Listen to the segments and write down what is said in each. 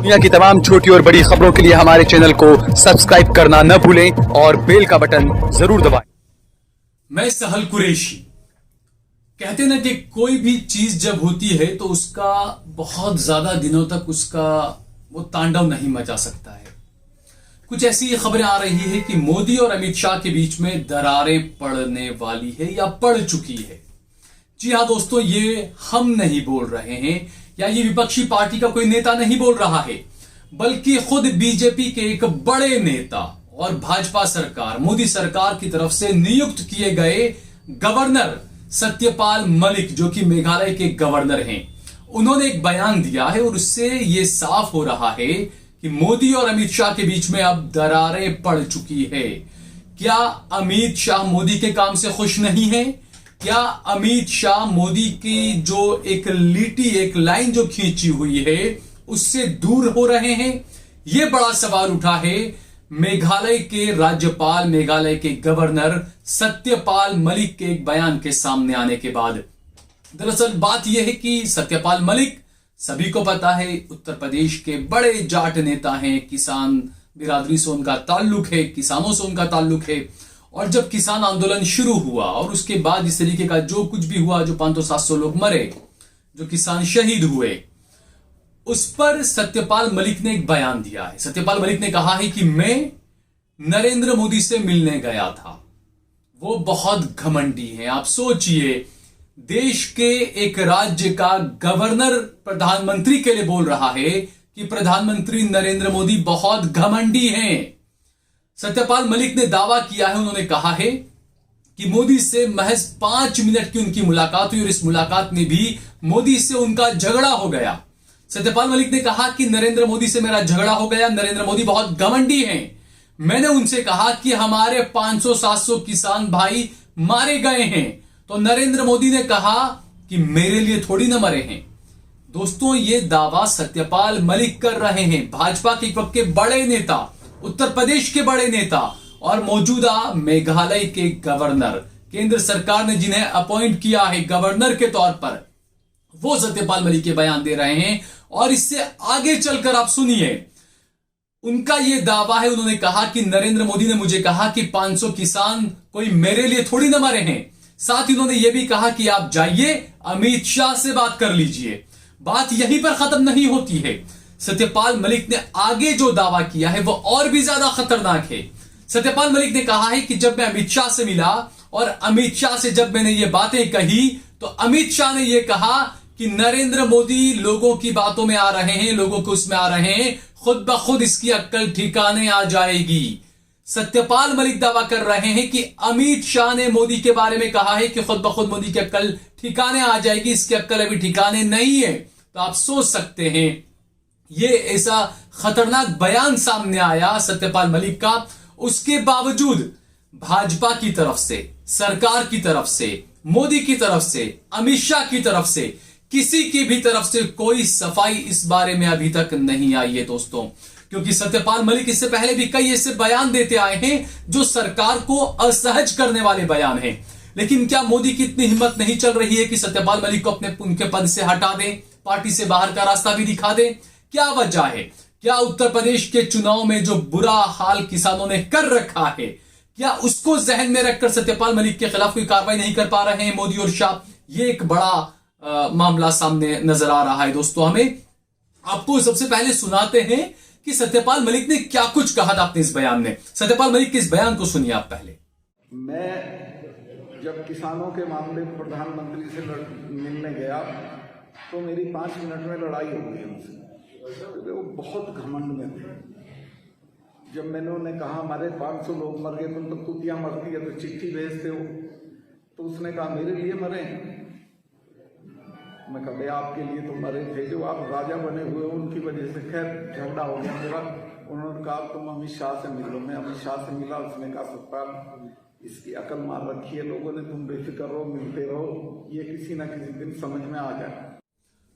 दुनिया की तमाम छोटी और बड़ी खबरों के लिए हमारे चैनल को सब्सक्राइब करना न भूलें और बेल का बटन जरूर दबाएं। मैं सहल कुरैशी। कहते ना कि कोई भी चीज जब होती है तो उसका बहुत ज्यादा दिनों तक उसका वो तांडव नहीं मचा सकता है। कुछ ऐसी खबरें आ रही है कि मोदी और अमित शाह के बीच में दरारें पड़ने वाली है या पड़ चुकी है। जी हाँ दोस्तों, ये हम नहीं बोल रहे हैं या ये विपक्षी पार्टी का कोई नेता नहीं बोल रहा है, बल्कि खुद बीजेपी के एक बड़े नेता और भाजपा सरकार, मोदी सरकार की तरफ से नियुक्त किए गए गवर्नर सत्यपाल मलिक, जो कि मेघालय के गवर्नर हैं, उन्होंने एक बयान दिया है और उससे ये साफ हो रहा है कि मोदी और अमित शाह के बीच में अब दरारें पड़ चुकी है। क्या अमित शाह मोदी के काम से खुश नहीं है? क्या अमित शाह मोदी की जो एक लीटी, एक लाइन जो खींची हुई है, उससे दूर हो रहे हैं? यह बड़ा सवाल उठा है मेघालय के राज्यपाल, मेघालय के गवर्नर सत्यपाल मलिक के एक बयान के सामने आने के बाद। दरअसल बात यह है कि सत्यपाल मलिक, सभी को पता है, उत्तर प्रदेश के बड़े जाट नेता हैं, किसान बिरादरी से उनका ताल्लुक है, किसानों से उनका ताल्लुक है। और जब किसान आंदोलन शुरू हुआ और उसके बाद इस तरीके का जो कुछ भी हुआ, जो 500-700 लोग मरे, जो किसान शहीद हुए, उस पर सत्यपाल मलिक ने एक बयान दिया है। सत्यपाल मलिक ने कहा है कि मैं नरेंद्र मोदी से मिलने गया था। वो बहुत घमंडी हैं। आप सोचिए, देश के एक राज्य का गवर्नर प्रधानमंत्री के लिए बोल रहा है कि प्रधानमंत्री नरेंद्र मोदी बहुत घमंडी हैं। सत्यपाल मलिक ने दावा किया है, उन्होंने कहा है कि मोदी से महज 5 मिनट की उनकी मुलाकात हुई और इस मुलाकात में भी मोदी से उनका झगड़ा हो गया। सत्यपाल मलिक ने कहा कि नरेंद्र मोदी से मेरा झगड़ा हो गया, नरेंद्र मोदी बहुत घमंडी हैं। मैंने उनसे कहा कि हमारे 500-700 किसान भाई मारे गए हैं, तो नरेंद्र मोदी ने कहा कि मेरे लिए थोड़ी न मरे हैं। दोस्तों, ये दावा सत्यपाल मलिक कर रहे हैं, भाजपा के एक वक्त के बड़े नेता, उत्तर प्रदेश के बड़े नेता और मौजूदा मेघालय के गवर्नर, केंद्र सरकार ने जिन्हें अपॉइंट किया है गवर्नर के तौर पर, वो सत्यपाल मलिक के बयान दे रहे हैं। और इससे आगे चलकर आप सुनिए, उनका यह दावा है, उन्होंने कहा कि नरेंद्र मोदी ने मुझे कहा कि 500 किसान कोई मेरे लिए थोड़ी ना मरे हैं। साथ ही उन्होंने यह भी कहा कि आप जाइए अमित शाह से बात कर लीजिए। बात यहीं पर खत्म नहीं होती है। सत्यपाल मलिक ने आगे जो दावा किया है वो और भी ज्यादा खतरनाक है। सत्यपाल मलिक ने कहा है कि जब मैं अमित शाह से मिला और अमित शाह से जब मैंने ये बातें कही, तो अमित शाह ने यह कहा कि नरेंद्र मोदी लोगों की बातों में आ रहे हैं, लोगों के उसमें आ रहे हैं, खुद ब खुद इसकी अक्ल ठिकाने आ जाएगी। सत्यपाल मलिक दावा कर रहे हैं कि अमित शाह ने मोदी के बारे में कहा है कि खुद ब खुद मोदी की अक्ल ठिकाने आ जाएगी। इसकी अक्ल अभी ठिकाने नहीं है। तो आप सोच सकते हैं, ये ऐसा खतरनाक बयान सामने आया सत्यपाल मलिक का। उसके बावजूद भाजपा की तरफ से, सरकार की तरफ से, मोदी की तरफ से, अमित शाह की तरफ से, किसी की भी तरफ से कोई सफाई इस बारे में अभी तक नहीं आई है दोस्तों। क्योंकि सत्यपाल मलिक इससे पहले भी कई ऐसे बयान देते आए हैं जो सरकार को असहज करने वाले बयान हैं। लेकिन क्या मोदी की इतनी हिम्मत नहीं चल रही है कि सत्यपाल मलिक को अपने उनके पद से हटा दें, पार्टी से बाहर का रास्ता भी दिखा दें? क्या वजह है? क्या उत्तर प्रदेश के चुनाव में जो बुरा हाल किसानों ने कर रखा है, क्या उसको जहन में रखकर सत्यपाल मलिक के खिलाफ कोई कार्रवाई नहीं कर पा रहे हैं मोदी और शाह? ये एक बड़ा मामला सामने नजर आ रहा है दोस्तों। हमें आपको सबसे पहले सुनाते हैं कि सत्यपाल मलिक ने क्या कुछ कहा था अपने इस बयान में। सत्यपाल मलिक के इस बयान को सुनिए आप पहले। मैं जब किसानों के मामले प्रधानमंत्री से मिलने गया तो मेरी 5 मिनट में लड़ाई हो गई उनसे, क्योंकि वो बहुत घमंड में थे। जब मैंने उन्हें कहा हमारे 500 लोग मर गए, तुम तो कुतिया मरती है तो चिट्ठी भेजते हो, तो उसने कहा मेरे लिए मरे। मैं कहा आपके लिए तो मरे थे, जो आप राजा बने हुए उनकी वजह से। खैर झगड़ा हो गया मेरा। उन्होंने कहा तुम अमित शाह से मिलो। मैं अमित शाह से मिला। उसने कहा सत्यपाल इसकी अकल मार रखी है लोगों ने, तुम बेफिक्र रहो, मिलते रहो, ये किसी ना किसी दिन समझ में आ जाए।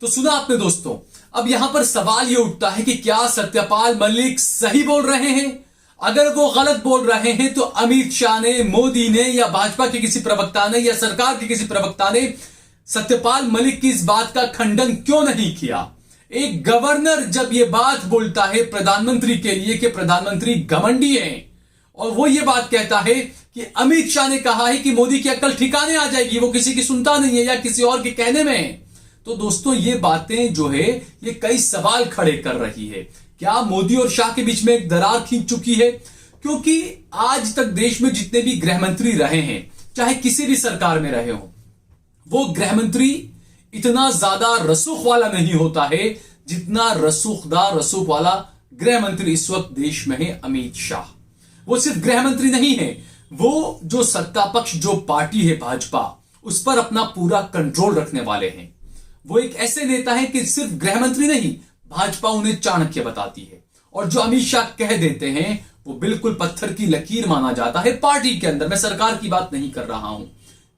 तो सुना आपने दोस्तों। अब यहां पर सवाल यह उठता है कि क्या सत्यपाल मलिक सही बोल रहे हैं? अगर वो गलत बोल रहे हैं तो अमित शाह ने, मोदी ने या भाजपा के किसी प्रवक्ता ने या सरकार के किसी प्रवक्ता ने सत्यपाल मलिक की इस बात का खंडन क्यों नहीं किया? एक गवर्नर जब ये बात बोलता है प्रधानमंत्री के लिए कि प्रधानमंत्री घमंडी हैं, और वो ये बात कहता है कि अमित शाह ने कहा है कि मोदी की अक्ल ठिकाने आ जाएगी, वो किसी की सुनता नहीं है या किसी और के कहने में है, तो दोस्तों ये बातें जो है ये कई सवाल खड़े कर रही है। क्या मोदी और शाह के बीच में एक दरार खींच चुकी है? क्योंकि आज तक देश में जितने भी गृह मंत्री रहे हैं, चाहे किसी भी सरकार में रहे हो, वो गृह मंत्री इतना ज्यादा रसूख वाला नहीं होता है जितना रसूख वाला गृह मंत्री इस वक्त देश में है अमित शाह। वो सिर्फ गृह मंत्री नहीं है, वो जो सत्ता पक्ष जो पार्टी है भाजपा, उस पर अपना पूरा कंट्रोल रखने वाले हैं। वो एक ऐसे नेता है कि सिर्फ गृह मंत्री नहीं, भाजपा उन्हें चाणक्य बताती है, और जो अमित शाह कह देते हैं वो बिल्कुल पत्थर की लकीर माना जाता है पार्टी के अंदर। मैं सरकार की बात नहीं कर रहा हूं।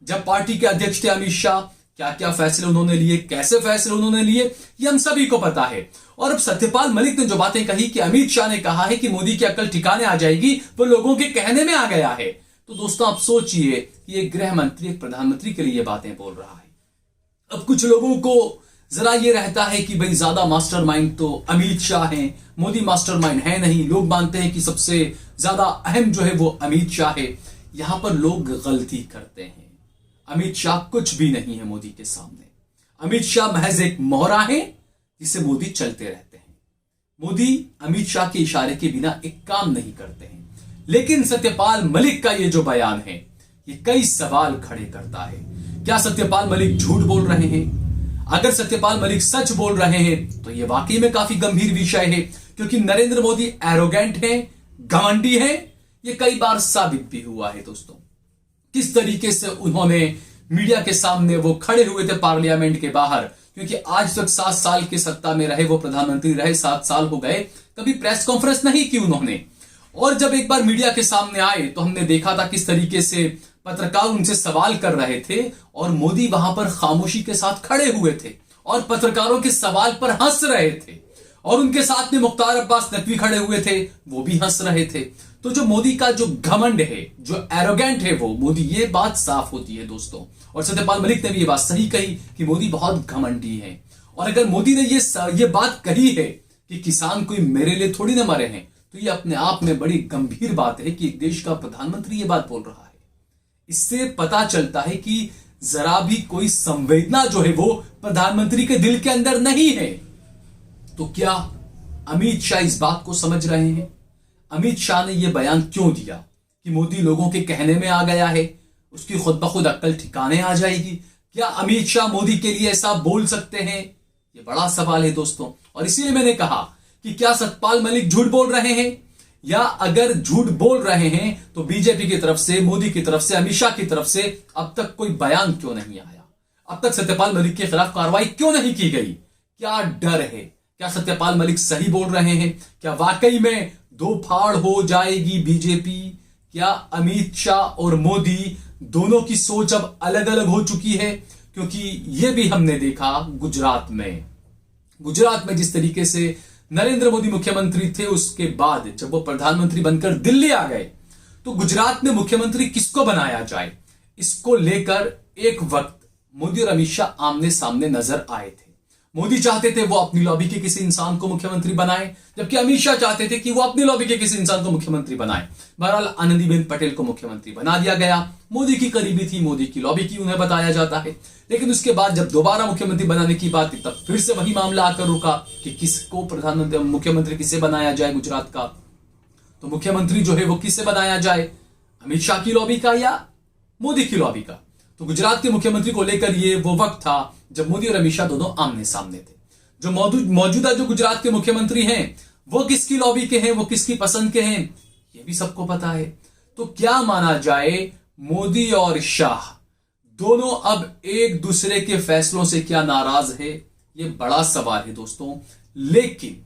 जब पार्टी के अध्यक्ष थे अमित शाह, क्या क्या फैसले उन्होंने लिए, कैसे फैसले उन्होंने लिए, ये हम सभी को पता है। और अब सत्यपाल मलिक ने जो बातें कही कि अमित शाह ने कहा है कि मोदी की अक्ल ठिकाने आ जाएगी, वो लोगों के कहने में आ गया है। तो दोस्तों आप सोचिए कि एक गृह मंत्री एक प्रधानमंत्री के लिए बातें बोल रहा है। अब कुछ लोगों को जरा ये रहता है कि भाई ज्यादा मास्टरमाइंड तो अमित शाह हैं, मोदी मास्टरमाइंड है नहीं। लोग मानते हैं कि सबसे ज्यादा अहम जो है वो अमित शाह है। यहां पर लोग गलती करते हैं। अमित शाह कुछ भी नहीं है मोदी के सामने। अमित शाह महज एक मोहरा है जिसे मोदी चलते रहते हैं। मोदी अमित शाह के इशारे के बिना एक काम नहीं करते हैं। लेकिन सत्यपाल मलिक का ये जो बयान है ये कई सवाल खड़े करता है। क्या सत्यपाल मलिक झूठ बोल रहे हैं? अगर सत्यपाल मलिक सच बोल रहे हैं तो ये वाकई में काफी गंभीर विषय है, क्योंकि नरेंद्र मोदी एरोगेंट हैं, घमंडी हैं। ये कई बार साबित भी हुआ है दोस्तों। किस तरीके से उन्होंने मीडिया के सामने वो खड़े हुए थे पार्लियामेंट के बाहर, क्योंकि आज तक 7 साल की सत्ता में रहे, वो प्रधानमंत्री रहे, 7 साल हो गए, कभी प्रेस कॉन्फ्रेंस नहीं की उन्होंने। और जब एक बार मीडिया के सामने आए तो हमने देखा था किस तरीके से पत्रकार उनसे सवाल कर रहे थे और मोदी वहां पर खामोशी के साथ खड़े हुए थे और पत्रकारों के सवाल पर हंस रहे थे। और उनके साथ में मुख्तार अब्बास नकवी खड़े हुए थे, वो भी हंस रहे थे। तो जो मोदी का जो घमंड है, जो एरोगेंट है वो मोदी, ये बात साफ होती है दोस्तों। और सत्यपाल मलिक ने भी ये बात सही कही कि मोदी बहुत घमंडी है। और अगर मोदी ने ये बात कही है कि किसान कोई मेरे लिए थोड़ी ना मरे हैं, तो ये अपने आप में बड़ी गंभीर बात है कि एक देश का प्रधानमंत्री ये बात बोल रहा है। इससे पता चलता है कि जरा भी कोई संवेदना जो है वो प्रधानमंत्री के दिल के अंदर नहीं है। तो क्या अमित शाह इस बात को समझ रहे हैं? अमित शाह ने यह बयान क्यों दिया कि मोदी लोगों के कहने में आ गया है, उसकी खुद ब खुद अक्ल ठिकाने आ जाएगी? क्या अमित शाह मोदी के लिए ऐसा बोल सकते हैं? ये बड़ा सवाल है दोस्तों। और इसीलिए मैंने कहा कि क्या सत्यपाल मलिक झूठ बोल रहे हैं, या अगर झूठ बोल रहे हैं तो बीजेपी की तरफ से, मोदी की तरफ से, अमित शाह की तरफ से अब तक कोई बयान क्यों नहीं आया? अब तक सत्यपाल मलिक के खिलाफ कार्रवाई क्यों नहीं की गई? क्या डर है? क्या सत्यपाल मलिक सही बोल रहे हैं? क्या वाकई में दो फाड़ हो जाएगी बीजेपी? क्या अमित शाह और मोदी दोनों की सोच अब अलग अलग हो चुकी है? क्योंकि यह भी हमने देखा गुजरात में जिस तरीके से नरेंद्र मोदी मुख्यमंत्री थे, उसके बाद जब वो प्रधानमंत्री बनकर दिल्ली आ गए तो गुजरात में मुख्यमंत्री किसको बनाया जाए, इसको लेकर एक वक्त मोदी और अमित शाह आमने सामने नजर आए थे। मोदी चाहते थे वो अपनी लॉबी के किसी इंसान को मुख्यमंत्री बनाए, जबकि अमित शाह चाहते थे कि वो अपनी लॉबी के किसी इंसान को मुख्यमंत्री बनाए। बहरहाल आनंदीबेन पटेल को मुख्यमंत्री बना दिया गया। मोदी की करीबी थी, मोदी की लॉबी की, उन्हें बताया जाता है। लेकिन उसके बाद जब दोबारा मुख्यमंत्री बनाने की बात थी, तब फिर से वही मामला आकर रुका कि किसको प्रधानमंत्री मुख्यमंत्री किसे बनाया जाए गुजरात का। तो मुख्यमंत्री जो है वो किससे बनाया जाए, अमित शाह की लॉबी का या मोदी की लॉबी का? तो गुजरात के मुख्यमंत्री को लेकर ये वो वक्त था जब मोदी और अमित शाह दोनों आमने सामने थे। जो मौजूदा जो गुजरात के मुख्यमंत्री हैं वो किसकी लॉबी के हैं, वो किसकी पसंद के हैं, ये भी सबको पता है। तो क्या माना जाए, मोदी और शाह दोनों अब एक दूसरे के फैसलों से क्या नाराज है? ये बड़ा सवाल है दोस्तों। लेकिन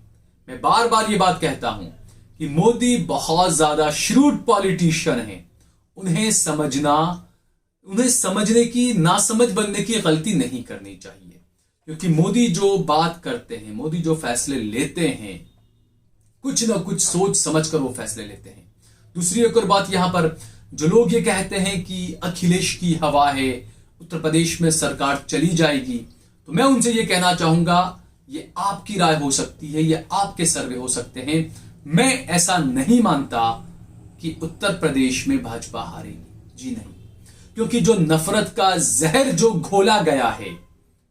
मैं बार बार ये बात कहता हूं कि मोदी बहुत ज्यादा श्रूड पॉलिटिशियन है। उन्हें समझने की, नासमझ बनने की गलती नहीं करनी चाहिए, क्योंकि मोदी जो बात करते हैं, मोदी जो फैसले लेते हैं, कुछ ना कुछ सोच समझकर वो फैसले लेते हैं। दूसरी एक और बात, यहां पर जो लोग ये कहते हैं कि अखिलेश की हवा है, उत्तर प्रदेश में सरकार चली जाएगी, तो मैं उनसे ये कहना चाहूंगा, ये आपकी राय हो सकती है, ये आपके सर्वे हो सकते हैं। मैं ऐसा नहीं मानता कि उत्तर प्रदेश में भाजपा हारेगी, जी नहीं, क्योंकि जो नफरत का जहर जो घोला गया है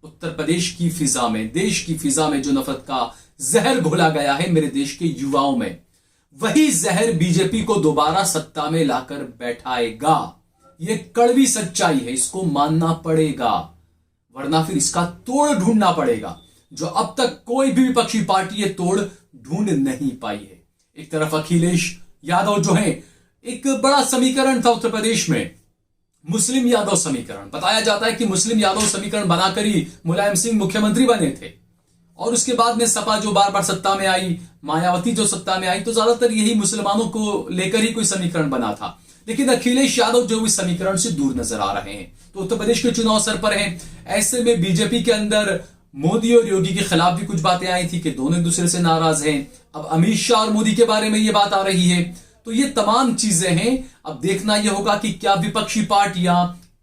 उत्तर प्रदेश की फिजा में, देश की फिजा में जो नफरत का जहर घोला गया है मेरे देश के युवाओं में, वही जहर बीजेपी को दोबारा सत्ता में लाकर बैठाएगा। यह कड़वी सच्चाई है, इसको मानना पड़ेगा, वरना फिर इसका तोड़ ढूंढना पड़ेगा, जो अब तक कोई भी विपक्षी पार्टी ये तोड़ ढूंढ नहीं पाई है। एक तरफ अखिलेश यादव जो है, एक बड़ा समीकरण था उत्तर प्रदेश में, मुस्लिम यादव समीकरण। बताया जाता है कि मुस्लिम यादव समीकरण बनाकर ही मुलायम सिंह मुख्यमंत्री बने थे, और उसके बाद में सपा जो बार बार सत्ता में आई, मायावती जो सत्ता में आई, तो ज्यादातर यही मुसलमानों को लेकर ही कोई समीकरण बना था। लेकिन अखिलेश यादव जो इस समीकरण से दूर नजर आ रहे हैं, तो उत्तर प्रदेश के चुनाव सर पर हैं। ऐसे में बीजेपी के अंदर मोदी और योगी के खिलाफ भी कुछ बातें आई थी कि दोनों एक दूसरे से नाराज हैं। अब अमित शाह और मोदी के बारे में ये बात आ रही है, तो ये तमाम चीजें हैं। अब देखना यह होगा कि क्या विपक्षी पार्टियां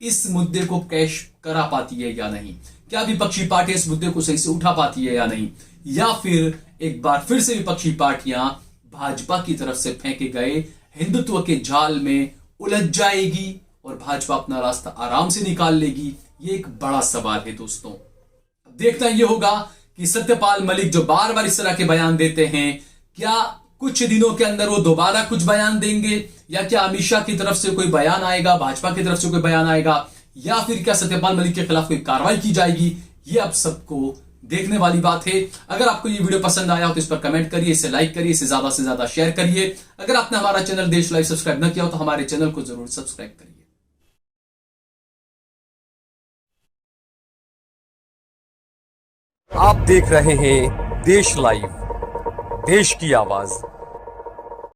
इस मुद्दे को कैश करा पाती है या नहीं, क्या विपक्षी पार्टी इस मुद्दे को सही से उठा पाती है या नहीं, या फिर एक बार फिर से विपक्षी पार्टियां भाजपा की तरफ से फेंके गए हिंदुत्व के जाल में उलझ जाएगी और भाजपा अपना रास्ता आराम से निकाल लेगी। ये एक बड़ा सवाल है दोस्तों। देखना यह होगा कि सत्यपाल मलिक जो बार बार इस तरह के बयान देते हैं, क्या कुछ दिनों के अंदर वो दोबारा कुछ बयान देंगे, या क्या अमित शाह की तरफ से कोई बयान आएगा, भाजपा की तरफ से कोई बयान आएगा, या फिर क्या सत्यपाल मलिक के खिलाफ कोई कार्रवाई की जाएगी। ये अब सबको देखने वाली बात है। अगर आपको ये वीडियो पसंद आया हो तो इस पर कमेंट करिए, इसे लाइक करिए, इसे ज्यादा से ज्यादा शेयर करिए। अगर आपने हमारा चैनल देश लाइव सब्सक्राइब न किया हो तो हमारे चैनल को जरूर सब्सक्राइब करिए। आप देख रहे हैं देश लाइव, देश की आवाज।